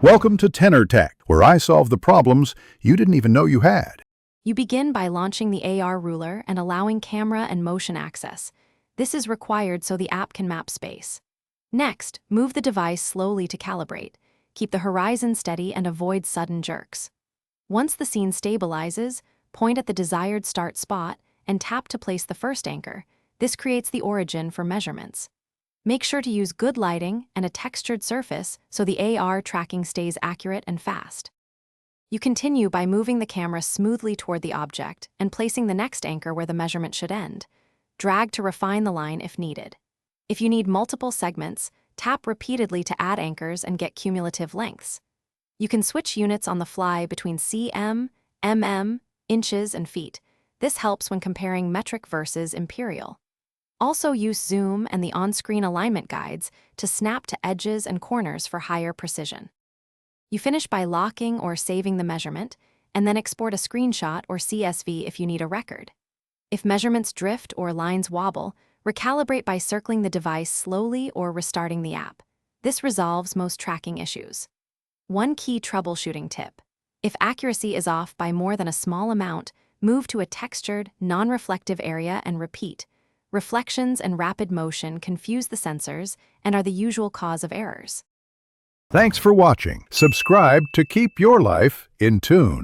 Welcome to Tenor Tech, where I solve the problems you didn't even know you had. You begin by launching the AR ruler and allowing camera and motion access. This is required so the app can map space. Next, move the device slowly to calibrate. Keep the horizon steady and avoid sudden jerks. Once the scene stabilizes, point at the desired start spot and tap to place the first anchor. This creates the origin for measurements. Make sure to use good lighting and a textured surface so the AR tracking stays accurate and fast. You continue by moving the camera smoothly toward the object and placing the next anchor where the measurement should end. Drag to refine the line if needed. If you need multiple segments, tap repeatedly to add anchors and get cumulative lengths. You can switch units on the fly between cm, mm, inches, and feet. This helps when comparing metric versus imperial. Also use zoom and the on-screen alignment guides to snap to edges and corners for higher precision. You finish by locking or saving the measurement, and then export a screenshot or CSV if you need a record. If measurements drift or lines wobble, recalibrate by circling the device slowly or restarting the app. This resolves most tracking issues. One key troubleshooting tip: if accuracy is off by more than a small amount, move to a textured, non-reflective area and repeat. Reflections and rapid motion confuse the sensors and are the usual cause of errors. Thanks for watching. Subscribe to keep your life in tune.